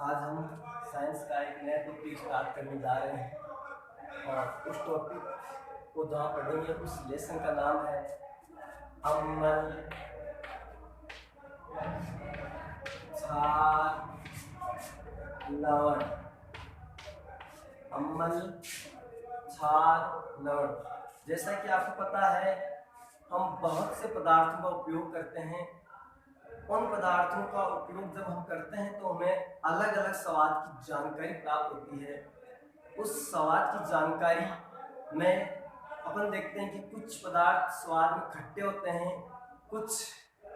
आज हम साइंस का एक नया टॉपिक स्टार्ट करने जा रहे हैं और उस टॉपिक को जहाँ पढ़ेंगे उस लेसन का नाम है अम्ल क्षार लवण। अम्ल क्षार लवण, जैसा कि आपको पता है हम बहुत से पदार्थों का उपयोग करते हैं। उन पदार्थों का उपयोग जब हम करते हैं तो हमें अलग अलग स्वाद की जानकारी प्राप्त होती है। उस स्वाद की जानकारी में अपन देखते हैं कि कुछ पदार्थ स्वाद में खट्टे होते हैं, कुछ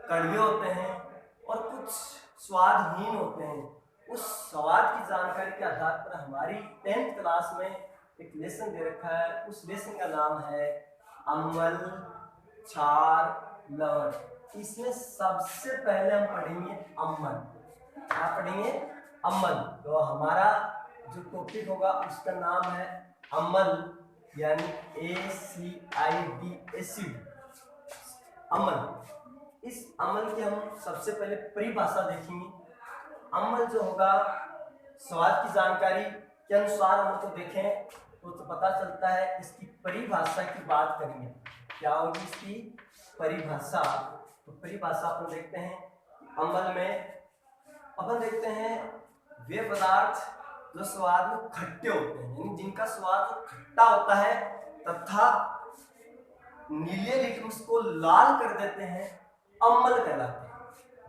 कड़वे होते हैं और कुछ स्वादहीन होते हैं। उस स्वाद की जानकारी के आधार पर हमारी 10th क्लास में एक लेसन दे रखा है। उस लेसन का नाम है अम्ल क्षार लवण। इसमें सबसे पहले हम पढ़ेंगे अम्ल। क्या पढ़ेंगे? अम्ल। तो हमारा जो टॉपिक होगा उसका नाम है अम्ल, यानी ACID एसिड। अम्ल। इस अम्ल की हम सबसे पहले परिभाषा देखेंगे। अम्ल जो होगा स्वाद की जानकारी के अनुसार हम तो देखें तो पता चलता है। इसकी परिभाषा की बात करेंगे, क्या होगी इसकी परिभाषा? तो परिभाषा अपन देखते हैं अम्ल में अपन देखते हैं वे पदार्थ जो स्वाद में खट्टे होते हैं, यानी जिनका स्वाद खट्टा होता है तथा नीले लिटमस को लाल कर देते हैं, अम्ल कहलाते हैं।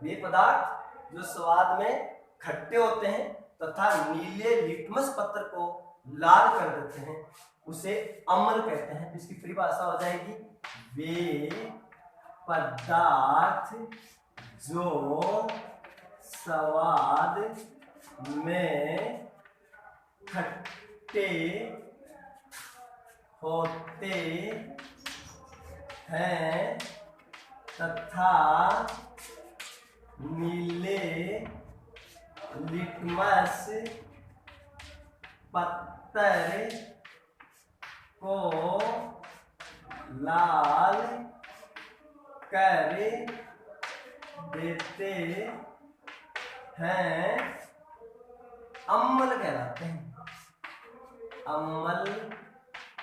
वे पदार्थ जो स्वाद में खट्टे होते हैं तथा नीले लिटमस पत्र को लाल कर देते हैं, उसे अम्ल कहते हैं। इसकी परिभाषा हो जाएगी वे पदार्थ जो स्वाद में खट्टे होते हैं तथा नीले लिटमस पत्थर को लाल कर देते हैं, अम्ल कहलाते हैं। अम्ल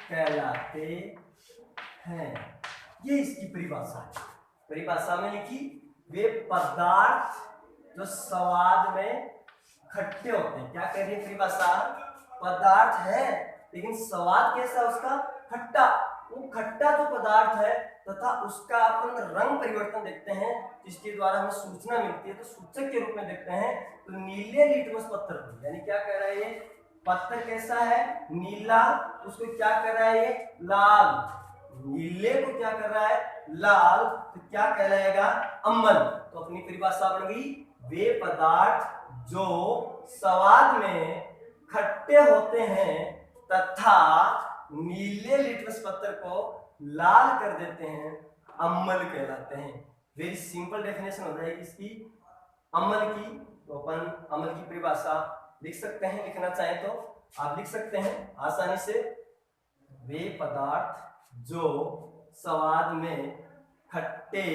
कहलाते हैं। ये इसकी परिभाषा है। परिभाषा में लिखी वे पदार्थ जो स्वाद में खट्टे होते हैं। क्या कह रही है परिभाषा? पदार्थ है लेकिन स्वाद कैसा उसका? खट्टा। वो खट्टा जो पदार्थ है तथा उसका अपन रंग परिवर्तन देखते हैं, जिसके द्वारा हमें सूचना मिलती है। तो सूचक के रूप में देखते हैं तो नीले लिटमस पत्थर को, यानी क्या कह रहा है ये पत्थर कैसा है? नीला। उसको क्या कर रहा है ये? लाल। नीले को क्या कर रहा है? लाल। तो क्या कहलाएगा? अम्ल। तो अपनी परिभाषा बन गई वे पदार्थ जो स्वाद में खट्टे होते हैं तथा नीले लिटमस पत्थर को लाल कर देते हैं, अम्ल कहलाते हैं। वेरी सिंपल डेफिनेशन हो जाएगी इसकी अम्ल की। तो अपन अम्ल की परिभाषा लिख सकते हैं, लिखना चाहे तो आप लिख सकते हैं आसानी से। वे पदार्थ जो स्वाद में खट्टे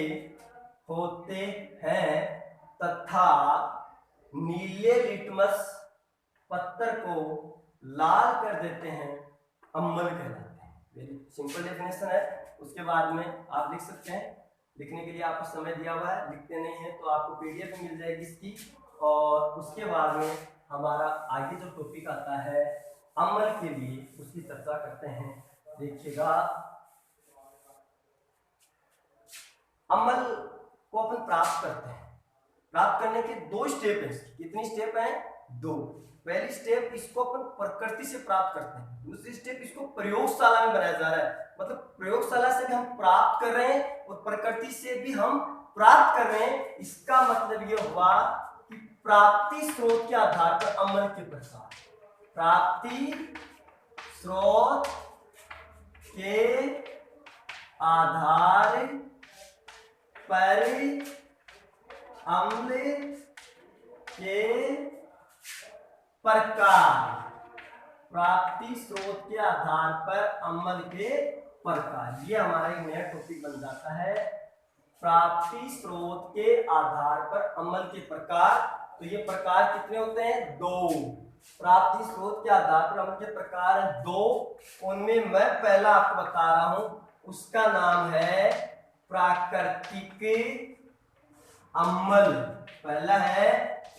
होते हैं तथा नीले लिटमस पत्थर को लाल कर देते हैं, अम्ल कहलाते हैं। वेरी सिंपल डेफिनेशन है। उसके बाद में आप लिख सकते हैं। लिखने के लिए आपको समय दिया हुआ है, लिखते नहीं है तो आपको PDF मिल जाएगी इसकी। और उसके बाद में हमारा आगे जो टॉपिक आता है अम्ल के लिए, उसकी चर्चा करते हैं। देखिएगा अम्ल को अपन प्राप्त करते हैं। प्राप्त करने के 2 स्टेप हैं। कितनी स्टेप हैं? 2। पहली स्टेप इसको अपन प्रकृति से प्राप्त करते हैं। दूसरी स्टेप इसको प्रयोगशाला में बनाया जा रहा है। मतलब प्रयोगशाला से भी हम प्राप्त कर रहे हैं और प्रकृति से भी हम प्राप्त कर रहे हैं। इसका मतलब ये हुआ कि प्राप्ति स्रोत के आधार पर अम्ल के प्रकार। प्राप्ति स्रोत के आधार पर अम्ल के प्रकार। प्राप्ति स्रोत के आधार पर अम्ल के प्रकार, ये हमारा एक नया टॉपिक बन जाता है। प्राप्ति स्रोत के आधार पर अम्ल के प्रकार तो ये प्रकार कितने होते हैं? 2। प्राप्ति स्रोत के आधार पर अम्ल के प्रकार हैं 2। उनमें मैं पहला आपको बता रहा हूं, उसका नाम है प्राकृतिक अम्ल। पहला है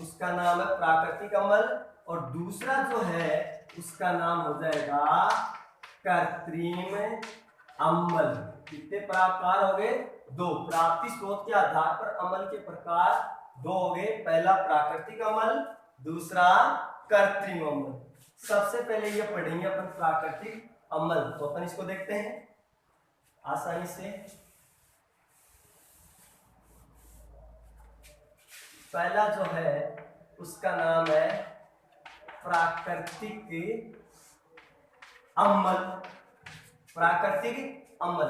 उसका नाम है प्राकृतिक अम्ल, और दूसरा जो है उसका नाम हो जाएगा कृत्रिम अम्ल। कितने प्रकार हो गए? 2। प्राप्ति स्रोत के आधार पर अम्ल के प्रकार 2 हो गए। पहला प्राकृतिक अम्ल, दूसरा कृत्रिम अम्ल। सबसे पहले ये पढ़ेंगे अपन प्राकृतिक अम्ल, तो अपन इसको देखते हैं आसानी से। पहला जो है उसका नाम है प्राकृतिक अम्ल। प्राकृतिक अम्ल,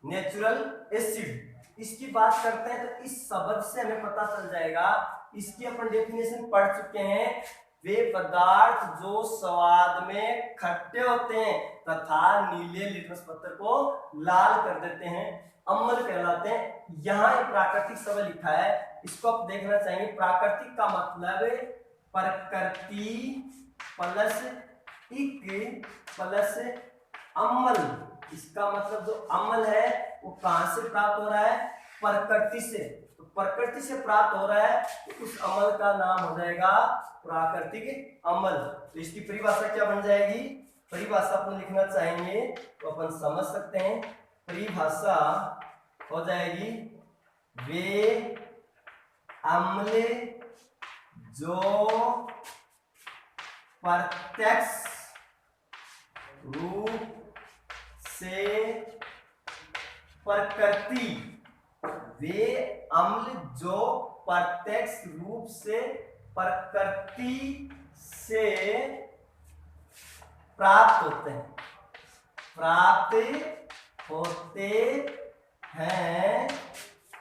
नेचुरल एसिड। इसकी बात करते हैं तो इस शब्द से हमें पता चल जाएगा, इसकी अपन डेफिनेशन पढ़ चुके हैं। वे पदार्थ जो स्वाद में खट्टे होते हैं तथा नीले लिटमस पत्थर को लाल कर देते हैं, अम्ल कहलाते हैं। यहाँ एक प्राकृतिक शब्द लिखा है, इसको आप देखना चाहेंगे। प्राकृतिक का मतलब प्रकृति प्लस इक प्लस अम्ल। इसका मतलब जो अम्ल है वो कहां से प्राप्त हो रहा है? प्रकृति से। तो प्रकृति से प्राप्त हो रहा है तो उस अम्ल का नाम हो जाएगा प्राकृतिक अम्ल। तो इसकी परिभाषा क्या बन जाएगी? परिभाषा अपन लिखना चाहेंगे तो अपन समझ सकते हैं। परिभाषा हो जाएगी, वे अम्ल जो प्रत्यक्ष रूप से प्रकृति, वे अम्ल जो प्रत्यक्ष रूप से प्रकृति से प्राप्त होते हैं,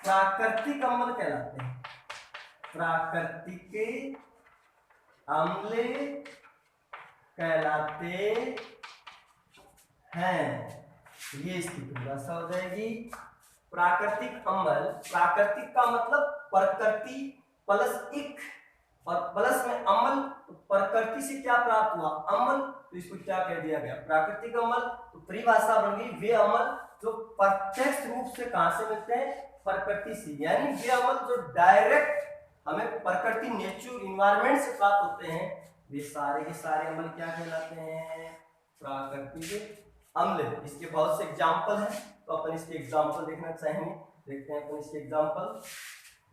प्राकृतिक अम्ल कहलाते हैं। प्राकृतिक अम्ल कहलाते हैं। ये इसकी परिभाषा हो जाएगी। प्राकृतिक अम्ल, प्राकृतिक का मतलब प्रकृति प्लस इक और प्लस में अम्ल। तो प्रकृति से क्या प्राप्त हुआ? अम्ल। तो इसको क्या कह दिया गया? प्राकृतिक अम्ल। तो परिभाषा बन गई, वे अम्ल जो प्रत्यक्ष रूप से कहां से मिलते हैं? प्रकृति से। यानी वे अम्ल जो डायरेक्ट हमें प्रकृति, नेचर, इन्वायरमेंट से प्राप्त होते हैं, वे सारे के सारे अम्ल क्या कहलाते हैं? प्राकृतिक अम्ल। इसके बहुत से एग्जाम्पल हैं, तो अपन इसके एग्जाम्पल देखना चाहेंगे। देखते हैं अपन इसके एग्जाम्पल।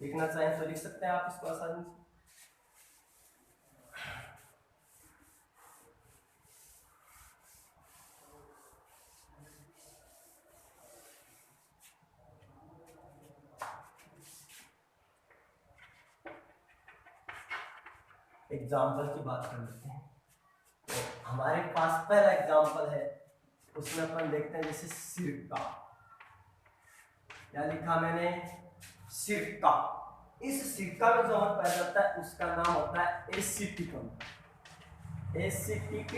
लिखना चाहें तो लिख सकते हैं आप इसको आसानी से। एग्जाम्पल की बात कर लेते हैं। तो हमारे पास पहला एग्जाम्पल है, उसमें अपन देखते हैं जैसे सिरका। क्या लिखा मैंने? सिरका। इस सिरका में जो अम्ल पाया जाता है उसका नाम होता है एसिटिक अम्ल। एसिटिक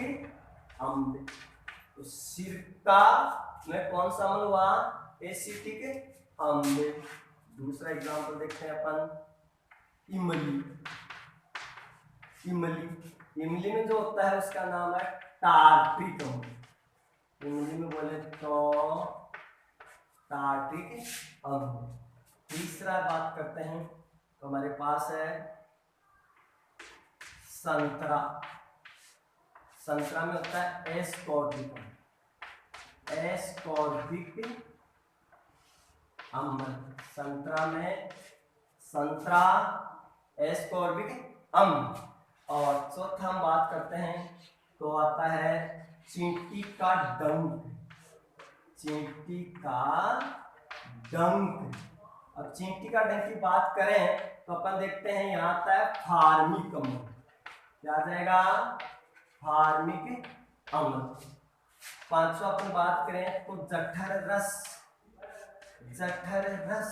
अम्ल। तो सिरका में कौन सा अम्ल हुआ? एसिटिक अम्ल। दूसरा एग्जाम्पल देखते हैं अपन, इमली। इमली में जो होता है उसका नाम है टार्ट्रिक अम्ल। इमली में बोले तो टार्ट्रिक अम्ल। तीसरा बात करते हैं तो हमारे पास है संतरा। संतरा में होता है एस्कॉर्बिक अम्ल। एस्कॉर्बिक अम्ल। संतरा में संतरा एस्कॉर्बिक अम्ल। और चौथा हम बात करते हैं तो आता है चींटी का डंक। चींटी का डंक। अब चींटी का डंक की बात करें तो अपन देखते हैं यहाँ आता है फार्मिक अम्ल। क्या आ जाएगा? फार्मिक अम्ल। पांचवा अपन बात करें तो जठर रस। जठर रस।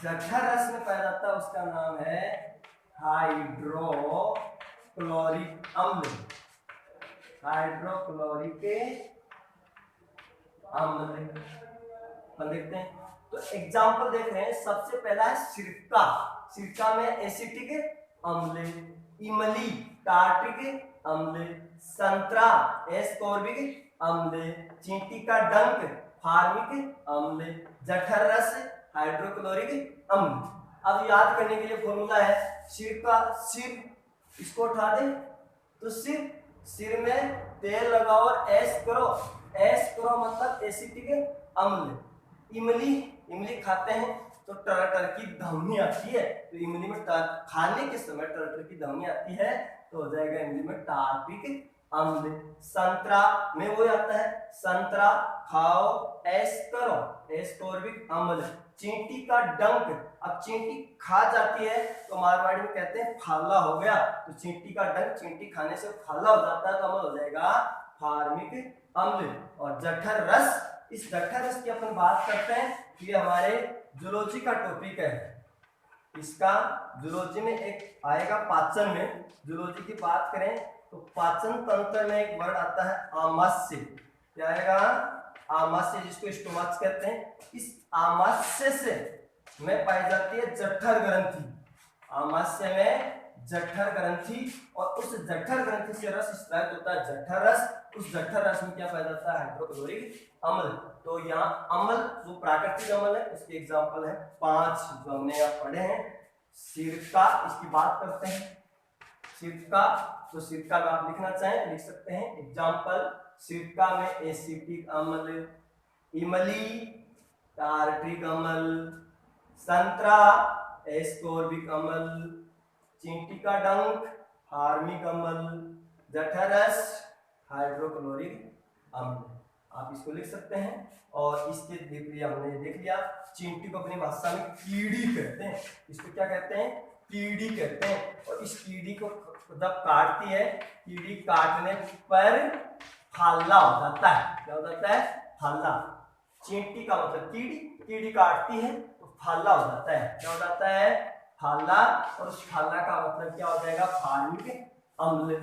जठर रस में पाया जाता है उसका नाम है हाइड्रोक्लोरिक अम्ल। हाइड्रोक्लोरिक अम्ल। अपन देखते हैं तो एग्जाम्पल देख रहे हैं। सबसे पहला है सिरका। सिरका में एसिटिक अम्ल, इमली टार्ट्रिक अम्ल, संतरा एस्कॉर्बिक अम्ल, चींटी का डंक फार्मिक अम्ल, जठर रस हाइड्रोक्लोरिक अम्ल। अब याद करने के लिए फॉर्मूला है सिर का, सिर इसको उठा दे तो सिर में तेल लगाओ और ऐश करो, ऐश करो मतलब एसिटिक अम्ल। इमली खाते हैं तो टर्टर की ध्वनि आती है, तो इमली में खाने के समय टर्टर की ध्वनि आती है तो हो जाएगा इमली में टार्ट्रिक अम्ल। संतरा में वो आता है, संतरा खाओ ऐश करो एस्कॉर्बिक अम्ल। चींटी का डंक, अब चींटी खा जाती है तो मारवाड़ी में कहते हैं फाला हो गया, तो चींटी का डंक चींटी खाने से फाला हो जाता है तो अम्ल हो जाएगा फार्मिक अम्ल। और जठर रस, इस जठर रस की अपन बात करते हैं, ये हमारे जूलॉजी का टॉपिक है, इसका जूलॉजी में एक आएगा पाचन में। जूलॉजी की बात करें तो पाचन तंत्र में एक वर्ड आता है आमाशय, क्या आएगा आमाशय, जिसको स्टोमच कहते हैं। इस आमाशय से में पाई जाती है जठर ग्रंथि, आमाशय में जठर ग्रंथि, और उस जठर ग्रंथि से रस स्रावित होता है जठर रस। उस जठर रस में क्या पाया जाता है हाइड्रोक्लोरिक अम्ल। तो यहाँ अम्ल जो प्राकृतिक अम्ल है उसके एग्जाम्पल है 5 जो हमने यहाँ पढ़े हैं। सिरका, इसकी बात करते हैं सिरका, तो सिरका में आप लिखना चाहें लिख सकते हैं एग्जाम्पल, सिरका में एसिटिक अम्ल, इमली टार्ट्रिक अम्ल, संतरा एस्कॉर्बिक अम्ल, चींटी का डंक फार्मिक अम्ल, जठरस हाइड्रोक्लोरिक अम्ल। आप इसको लिख सकते हैं। और इसके हमने देख लिया, चींटी को अपनी भाषा में कीड़ी कहते हैं, इसको क्या कहते हैं कीड़ी कहते हैं। और इस कीड़ी को जब काटती है, कीड़ी काटने पर फाला हो जाता है, क्या हो जाता है फाला। चींटी का मतलब कीड़ी, कीड़ी काटती है तो फाला हो जाता है, क्या हो जाता है फाला। और उस फाला का मतलब क्या हो जाएगा फार्मिक अम्ल।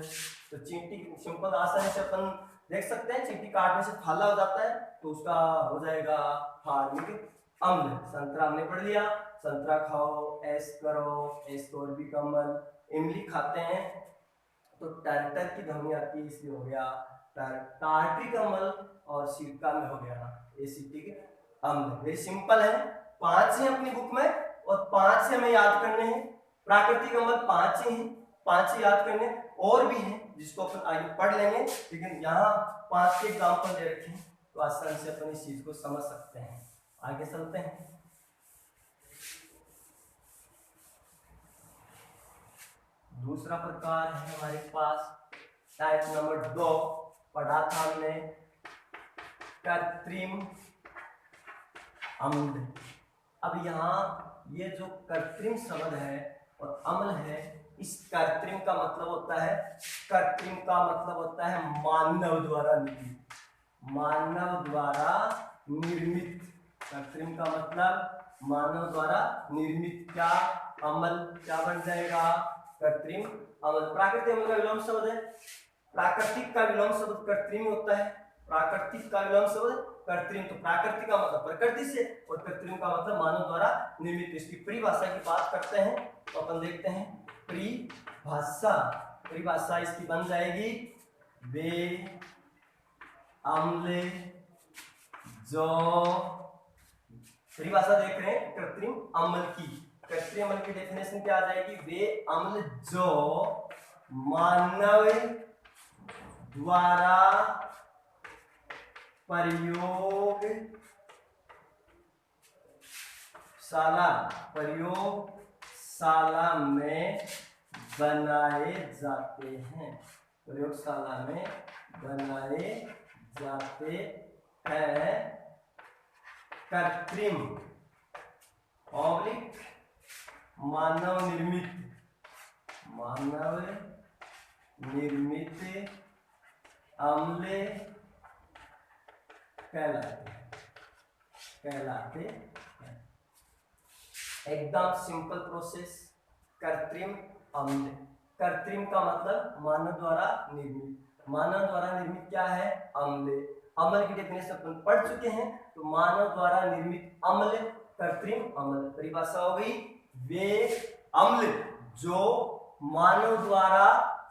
तो चींटी सिंपल आसानी से अपन देख सकते हैं, चींटी काटने से फाला हो जाता है तो उसका हो जाएगा फार्मिक अम्ल। संतरा हमने पढ़ लिया, संतरा खाओ ऐश करो एस्कॉर्बिक अम्ल। इमली खाते हैं तो टर्टर की ध्वनि आती है इसलिए हो गया टार्ट्रिक अम्ल। और सिरका में हो गया एसिटिक अम्ल। वेरी सिंपल है, 5 है अपनी बुक में और 5 से हमें याद करने हैं। प्राकृतिक अम्ल 5 ही हैं, 5 ही याद करने, और भी हैं जिसको अपन आगे पढ़ लेंगे, लेकिन यहाँ 5 के एग्जाम्पल दे रखे हैं तो आसानी से अपन इस चीज को समझ सकते हैं। आगे चलते हैं। दूसरा प्रकार है हमारे पास टाइप नंबर 2, पढ़ा था हमने कृत्रिम अम्ल। अब यहाँ ये जो कृत्रिम शब्द है और अम्ल है, इस कृत्रिम का मतलब होता है, कृत्रिम का मतलब होता है मानव द्वारा निर्मित, मानव द्वारा निर्मित। कृत्रिम का मतलब मानव द्वारा निर्मित। क्या अम्ल क्या बन जाएगा कृत्रिम अम्ल। प्राकृतिक अम्ल का विलोम शब्द है, प्राकृतिक का विलोम शब्द कृत्रिम होता है, प्राकृतिक का विलोम शब्द कृत्रिम। तो प्राकृतिक का मतलब प्रकृति से और कृत्रिम का मतलब मानव द्वारा निर्मित। इसकी परिभाषा की बात करते हैं तो अपन देखते हैं परिभाषा। परिभाषा इसकी बन जाएगी, वे अम्ल जो, परिभाषा देख रहे हैं कृत्रिम अम्ल की, कृत्रिम अम्ल की डेफिनेशन क्या आ जाएगी, वे अम्ल जो मानव द्वारा प्रयोगशाला में बनाए जाते हैं, प्रयोगशाला में बनाए जाते हैं। कृत्रिम ऑब्लिक मानव निर्मित, मानव निर्मित अम्ल कहलाते हैं। एकदम सिंपल प्रोसेस। कृत्रिम अम्ल, कृत्रिम का मतलब मानव द्वारा निर्मित, मानव द्वारा निर्मित क्या है अम्ल। अम्ल की डेफिनेशन अपन पढ़ चुके हैं, तो मानव द्वारा निर्मित अम्ल कृत्रिम अम्ल। परिभाषा हो गई, वे अम्ल जो मानव द्वारा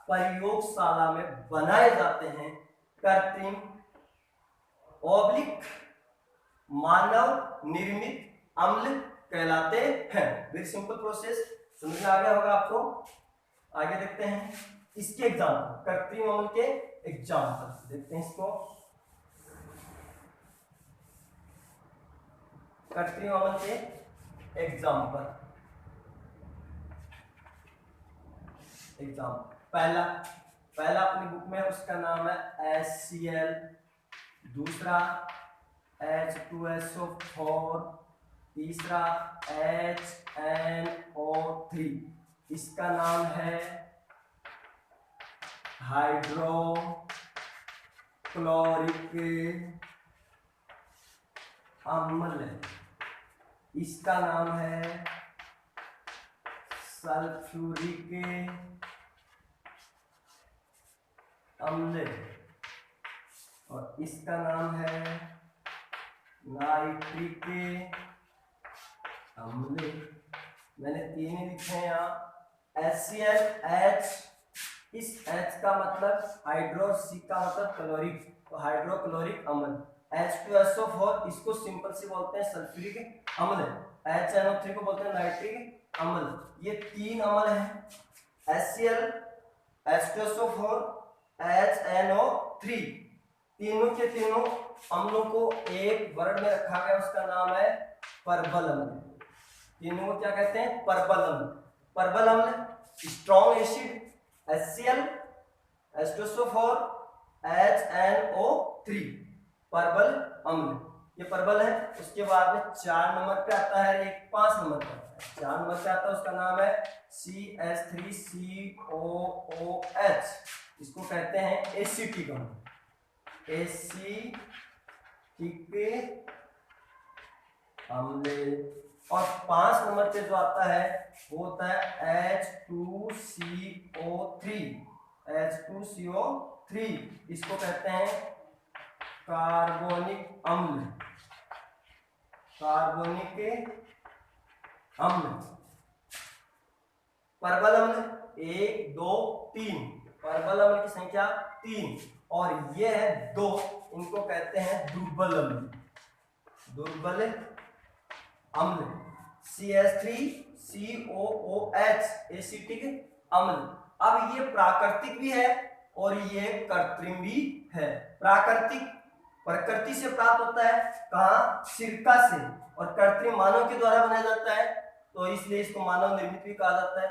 प्रयोगशाला में बनाए जाते हैं कृत्रिम ऑब्लिक मानव निर्मित अम्ल कहलाते हैं। वेरी सिंपल प्रोसेस, समझ में आ गया होगा आपको। आगे देखते हैं इसके एग्जाम्पल, कृत्रिम अम्ल के एग्जाम्पल देखते हैं इसको। कृत्रिम अम्ल के एग्जाम्पल पहला अपनी बुक में उसका नाम है HCl, दूसरा H2SO4, तीसरा HNO3, इसका नाम है हाइड्रोक्लोरिक अम्ल, इसका नाम है सल्फ्यूरिक अम्ल, और इसका नाम है नाइट्रिक अम्ल। मैंने तीन ही लिखे हैं यहाँ। HCl, H, इस H का मतलब हाइड्रो, C का मतलब क्लोरिक, तो हाइड्रोक्लोरिक अम्ल। H2SO4 इसको सिंपल से बोलते हैं सल्फ्यूरिक अम्ल। HNO3 को बोलते हैं नाइट्रिक अम्ल। ये तीन अम्ल हैं, HCl, H2SO4, HNO3, तीनों के तीनों अम्लों को एक वर्ड में रखा गया, उसका नाम है परबल अम्ल। तीनों को क्या कहते हैं? परबल अम्ल। परबल अम्ल strong acid HCl, H2SO4, HNO3, परबल अम्ल, ये परबल है। उसके बाद में 4 नंबर पे आता है, एक 5 नंबर पे आता है। 4 नंबर पे आता है, उसका नाम है CH3COOH, इसको कहते हैं एसिटिक अम्ल। एसिटिक अम्ल। और 5 नंबर पे जो आता है वो होता है H2CO3, इसको कहते हैं कार्बोनिक अम्ल। कार्बोनिक अम्ल। परबल अम्ल 1, 2, 3, परबल अम्ल की संख्या 3, और ये है 2, इनको कहते हैं दुर्बल अम्ल। दुर्बल अम्ल CH3COOH एसिटिक अम्ल। अब ये प्राकृतिक भी है और ये कृत्रिम भी है। प्राकृतिक प्रकृति से प्राप्त होता है, कहाँ? सिरका से, और कृत्रिम मानव के द्वारा बनाया जाता है, तो इसलिए इसको मानव निर्मित भी कहा जाता है।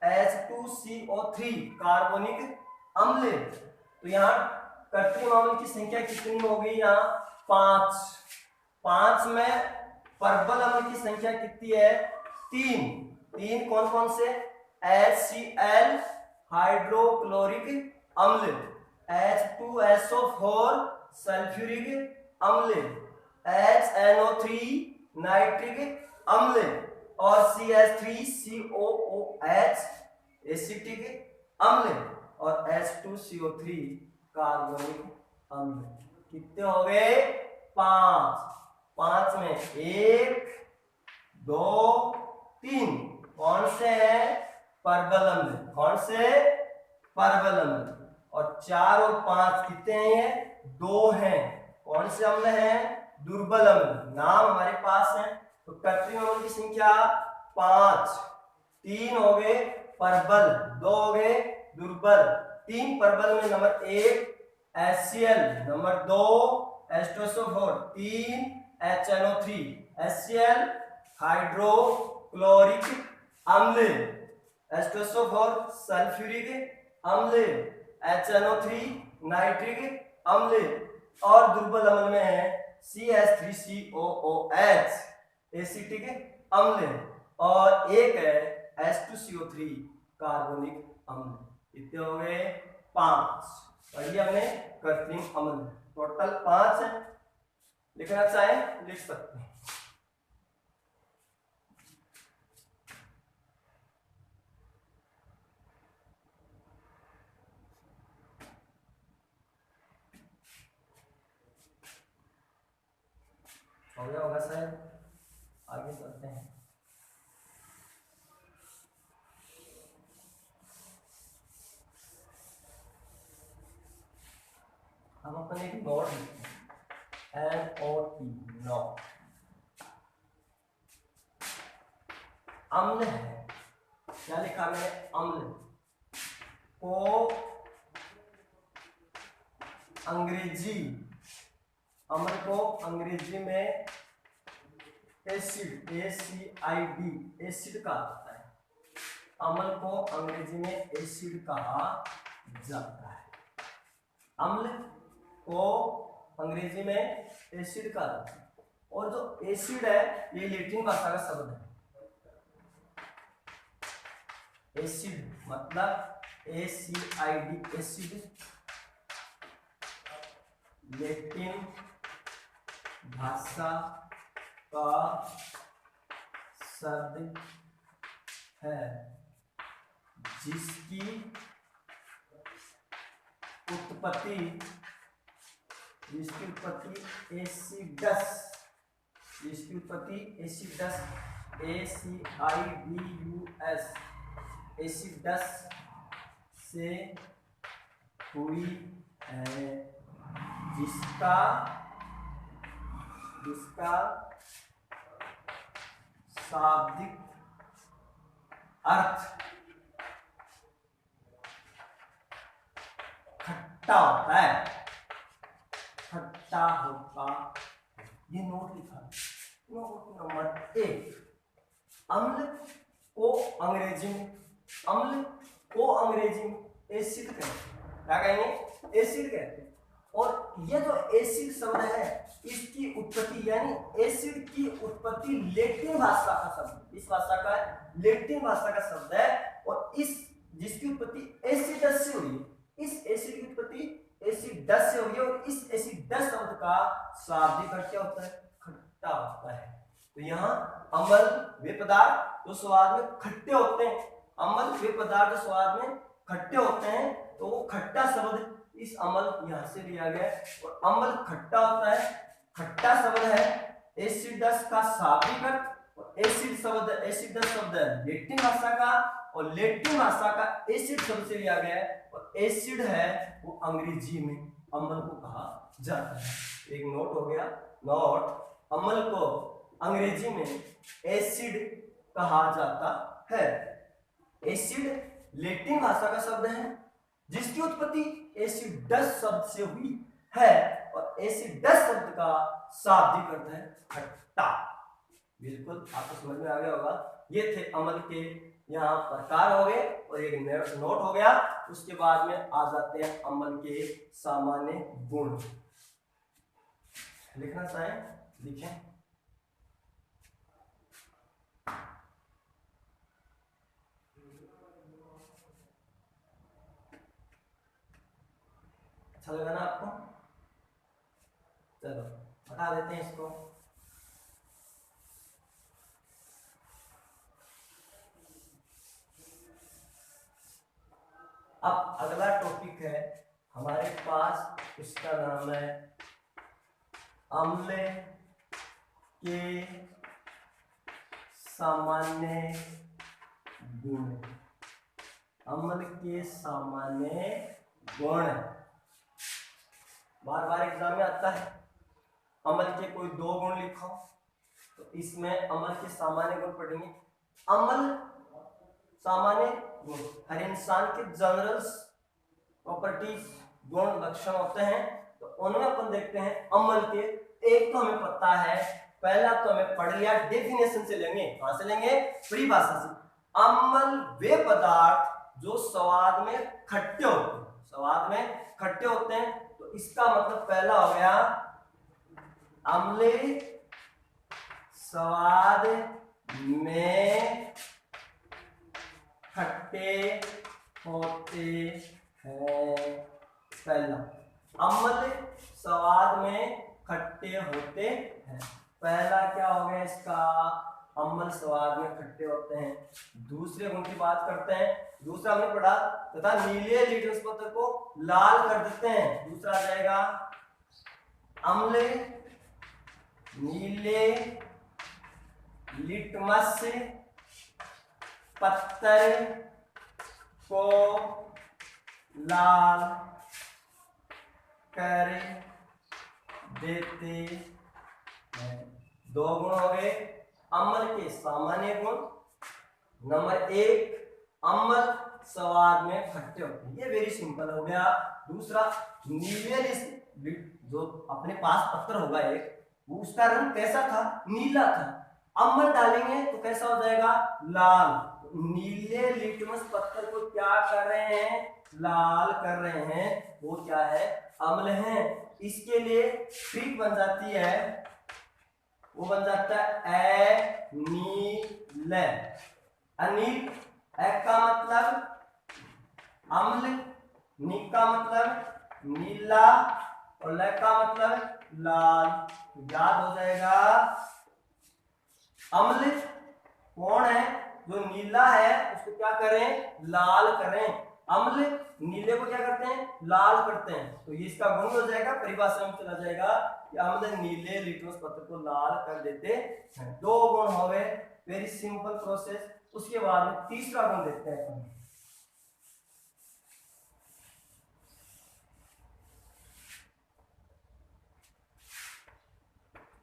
H2CO3 कार्बोनिक अम्ल। तो यहाँ कृत्रिम अम्ल की संख्या कितनी हो गई? यहाँ 5। 5 में परबल अम्ल की संख्या कितनी है? 3। कौन कौन से? HCl हाइड्रोक्लोरिक अम्ल, H2SO4 सल्फ्यूरिक अम्ल, HNO3 नाइट्रिक अम्ल, और CH3COOH एसिटिक अम्ल, और H2CO3 कार्बोनिक अम्ल। कितने हो गए? 5। 5 में 1, 2, 3 कौन से हैं? परबल अम्ल। कौन से? परबल अम्ल। और 4 और 5 कितने हैं? 2 हैं। कौन से अम्ल हैं? दुर्बल अम्ल। नाम हमारे पास है। तो कृत्रिम अम्ल की संख्या 5। 3 हो गए परबल, 2 हो गए दुर्बल। 3 परबल में number 1 HCl, number 2 H2SO4, 3 HNO3। HCl hydrochloric अम्ल, H2SO4 सल्फ्यूरिक अम्ल, HNO3 नाइट्रिक अम्ल, और दुर्बल अम्ल में है CH3COOH एसिटिक अम्ल, और एक है H2CO3 कार्बोनिक अम्ल। कितने हो गए? 5। और ये हमने कृत्रिम अम्ल, टोटल 5 है। लिखना चाहे लिख सकते हैं। हो गया होगा शायद। आगे चलते हैं। अपन एक नोट लिखते हैं, NOT, नोट। अम्ल है, क्या लिखा मैंने, अम्ल को अंग्रेजी, अम्ल को अंग्रेजी में एसिड, ACID, एसिड कहा जाता है। अम्ल को अंग्रेजी में एसिड कहा जाता है। अम्ल को अंग्रेजी में एसिड कहा जाता है। और जो एसिड है ये लैटिन भाषा का शब्द है। एसिड मतलब ACID, एसिड लैटिन भाषा का शब्द है जिसकी उत्पत्ति एसिडस, जिसकी उत्पत्ति एसिडस, ACIDUS, एसिडस से हुई है, जिसका शाब्दिक अर्थ खट्टा होता है, खट्टा होता है। ये नोट लिखा, नोट नंबर 1। अम्ल को अंग्रेजी में एसिड कहते हैं। क्या कहेंगे, एसिड कहते हैं। और ये जो एसिड शब्द है इसकी उत्पत्ति, यानी एसिड की उत्पत्ति लैटिन भाषा का शब्द, इस भाषा का लैटिन भाषा का शब्द है। और इस जिसकी उत्पत्ति एसिडस से हुई, इस एसिड की उत्पत्ति एसिडस से हुई है। और इस एसिडस शब्द का शाब्दिक अर्थ क्या होता है, खट्टा होता है। तो यहाँ अम्ल वे पदार्थ जो स्वाद में खट्टे होते हैं, अम्ल वे पदार्थ जो स्वाद में खट्टे होते हैं, तो वो खट्टा शब्द इस अम्ल यहाँ से लिया गया है। और अम्ल खट्टा होता है, खट्टा शब्द है एसिडस का शाब्दिक अर्थ। और एसिडस शब्द है लैटिन भाषा का, और लैटिन भाषा का एसिड शब्द से लिया गया है। और एसिड है वो अंग्रेजी में अम्ल को कहा जाता है। एक नोट हो गया, नोट, अम्ल को अंग्रेजी में एसिड कहा जाता है। एसिड लैटिन भाषा का शब्द है जिसकी उत्पत्ति एसिडस शब्द से हुई है। और एसिडस शब्द का शाब्दिक अर्थ है खट्टा। बिल्कुल आपको समझ में आ गया होगा। ये थे अम्ल के यहाँ प्रकार हो गए, और एक नोट हो गया। उसके बाद में आ जाते हैं अम्ल के सामान्य गुण। लिखना चाहें लिखें। अच्छा लगा ना आपको? चलो हटा देते हैं इसको। अब अगला टॉपिक है हमारे पास, उसका नाम है अम्ल के सामान्य गुण। अम्ल के सामान्य गुण बार बार एग्जाम में आता है। अम्ल के कोई 2 गुण लिखो, तो इसमें अम्ल के सामान्य गुण पढ़ेंगे। अम्ल सामान्य गुण हर इंसान के जनरल प्रॉपर्टीज, गुण लक्षण होते हैं। तो उनमें अपन देखते हैं अम्ल के। एक तो हमें पता है, पहला तो हमें पढ़ लिया, डेफिनेशन से लेंगे। कहां से लेंगे, परिभाषा से। अम्ल वे पदार्थ जो स्वाद में खट्टे होते हैं, स्वाद में खट्टे होते हैं। तो इसका मतलब पहला हो गया अम्ल स्वाद में खट्टे होते हैं। पहला, अम्ल स्वाद में खट्टे होते हैं। पहला क्या हो गया इसका, अम्ल स्वाद में खट्टे होते हैं। दूसरे गुण की बात करते हैं। दूसरा हमने पढ़ा तथा नीले लिटमस पत्र को लाल कर देते हैं। दूसरा आ जाएगा अम्ल नीले लिटमस पत्थर को लाल कर देते हैं। दो गुण हो गए अम्ल के सामान्य गुण। नंबर एक, अम्ल स्वाद में खट्टे होते हैं, ये वेरी सिंपल हो गया। दूसरा, नीले जो अपने पास पत्थर होगा एक, वो उसका रंग कैसा था? नीला था। अम्ल डालेंगे तो कैसा हो जाएगा? लाल। नीले लिटमस पत्थर को क्या कर रहे हैं? लाल कर रहे हैं। वो क्या है? अम्ल है। इसके लिए ट्रिक बन जाती है, वो बन जाता है अनील। अनील, ए का मतलब अम्ल, नी का मतलब नीला और ल का मतलब लाल। याद हो जाएगा। अम्ल कौन है? जो नीला है उसको क्या करें? लाल करें। अम्ल नीले को क्या करते हैं? लाल करते हैं। तो ये इसका गुण हो जाएगा, परिभाषा में चला जाएगा कि अम्ल नीले लिटमस पत्थर को लाल कर देते हैं। दो गुण हो गए, वेरी सिंपल प्रोसेस। उसके बाद में तीसरा गुण देखते हैं।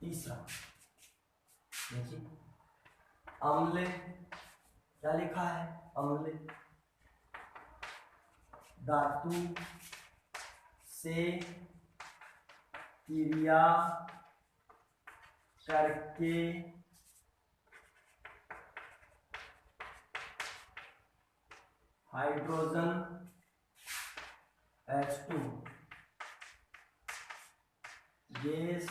तीसरा देखिए, अम्ल क्या लिखा है? अम्ल धातु से क्रिया करके हाइड्रोजन H2 गैस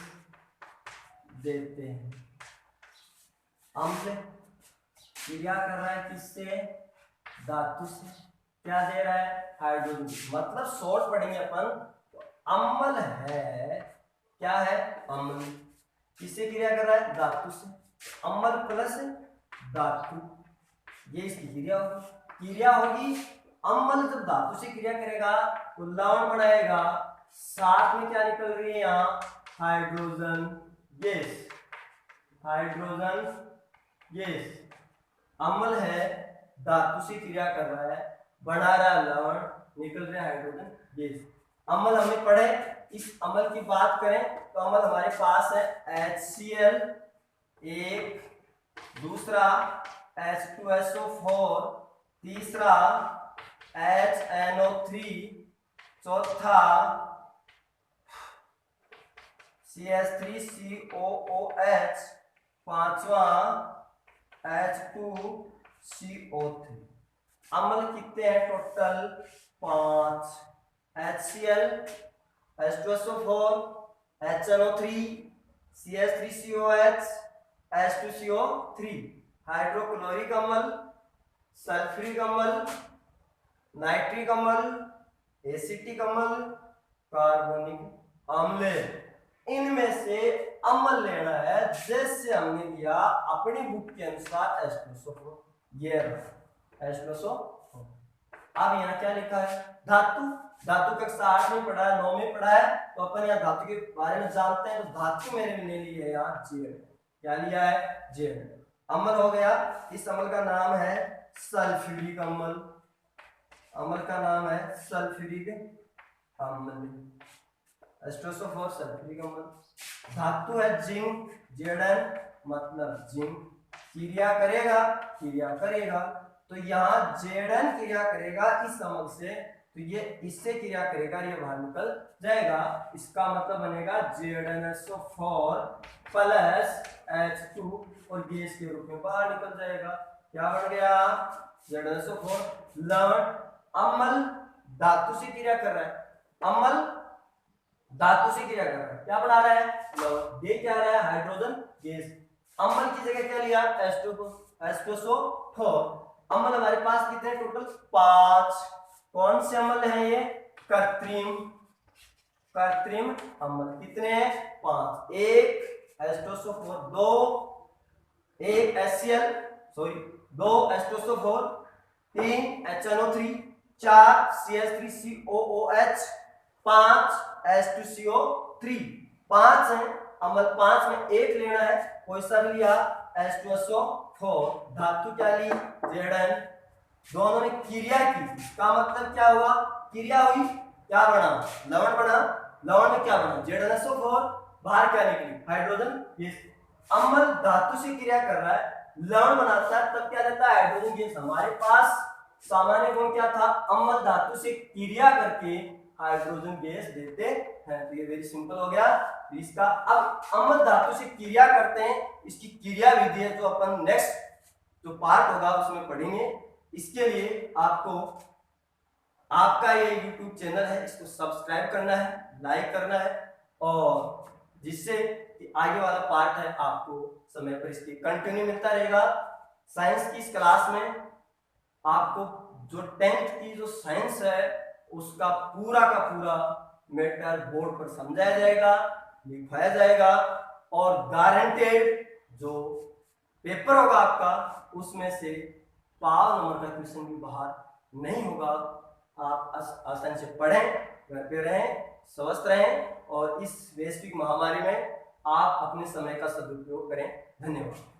देते हैं। अम्ल क्रिया कर रहा है किससे? धातु से। क्या दे रहा है? हाइड्रोजन। मतलब शॉर्ट पढ़ेंगे अपन, तो अम्ल है। क्या है? अम्ल। किससे क्रिया कर रहा है? धातु से। अम्ल प्लस धातु, ये इसकी क्रिया होगी। क्रिया होगी, अम्ल जब धातु से क्रिया करेगा तो लवण बनाएगा, साथ में क्या निकल रही है यहाँ? Hydrogen gas. Hydrogen gas. अम्ल है, धातु से क्रिया कर रहा है, बना रहा है लवण, निकल रहा है हाइड्रोजन गैस। अम्ल हमने पढ़े। इस अम्ल की बात करें तो अम्ल हमारे पास है HCl एक, दूसरा H2SO4, तीसरा HNO3, चौथा CH3COOH, पांचवा H2CO3। अम्ल कितने हैं total? 5। HCl, H2SO4, HNO3, CH3COH, H2CO3। Hydrochloric अम्ल, सल्फ्यूरिक अम्ल, नाइट्रिक अम्ल, एसिटिक अम्ल, कार्बोनिक अम्ल। इनमें से अम्ल लेना है, जैसे हमने लिया अपनी बुक के अनुसार H2SO4, ये H2SO4। अब यहाँ क्या लिखा है? धातु। धातु कक्षा 8 में पढ़ा है, 9 में पढ़ा है, तो अपन यहाँ धातु के बारे में जानते हैं। तो धातु मैंने ले ली है यहाँ जेड। क्या लिया है? जेड। अम्ल हो गया। इस अम्ल का नाम है सल्फ्यूरिक अम्ल। अम्ल का नाम है सल्फ्यूरिक अम्ल। H2SO4 सल्फ्यूरिक अम्ल। धातु है जिंक, Zn मतलब जिंक। क्रिया करेगा, क्रिया करेगा, तो यहाँ Zn क्रिया करेगा इस अम्ल से, तो ये इससे क्रिया करेगा, ये बाहर निकल जाएगा। इसका मतलब बनेगा ZnSO4 प्लस H2 और गैस के रूप में बाहर निकल जाएगा। क्या बन गया? ZnSO4 लवण। अम्ल धातु से क्रिया कर रहा है, अम्ल धातु से क्रिया कर रहा है, क्या बना रहा है? लवण। ये क्या आ रहा है? Hydrogen gas. अम्ल की जगह क्या लिया? H2SO4। अम्ल हमारे पास कितने टोटल? 5। कौन से अम्ल हैं ये? कृत्रिम। कृत्रिम अम्ल कितने हैं? 5। एक H2SO4, 2 एक HCl, sorry 2 H2SO4, 3 HNO3, 4 CH3COOH, 5 H2CO3। 5 है अम्ल, 5 में एक लेना है, कोई सा भी लिया H2SO4। धातु क्या ली? Zn। दोनों ने क्रिया की, इसका मतलब क्या हुआ? क्रिया हुई, क्या बना? लवण बना। लवण में क्या बना, ZnSO4, बाहर क्या निकली, हाइड्रोजन गैस। अम्ल धातु से क्रिया कर रहा है, लवण बनाता है, तब क्या देता है, हाइड्रोजन गैस। हमारे पास सामान्य गुण क्या था, अम्ल धातु से क्रिया करके हाइड्रोजन गैस देते हैं। तो ये वेरी सिंपल हो गया इसका। अब अम्ल धातु से क्रिया करते हैं, इसकी क्रिया विधि है जो अपन नेक्स्ट जो पार्ट होगा उसमें पढ़ेंगे। इसके लिए आपको आपका ये YouTube चैनल है, इसको सब्सक्राइब करना है, लाइक करना है, और जिससे आगे वाला पार्ट है आपको समय पर इसकी कंटिन्यू मिलता रहेगा। साइंस की इस क्लास में आपको जो 10th की जो साइंस है उसका पूरा का पूरा मैटर बोर्ड पर समझाया जाएगा, लिखवाया जाएगा, और गारंटेड जो पेपर होगा आपका उसमें से 5 नंबर का क्वेश्चन भी बाहर नहीं होगा। आप आसानी से पढ़ें, घर पे रहें, स्वस्थ रहें, और इस वैश्विक महामारी में आप अपने समय का सदुपयोग करें। धन्यवाद।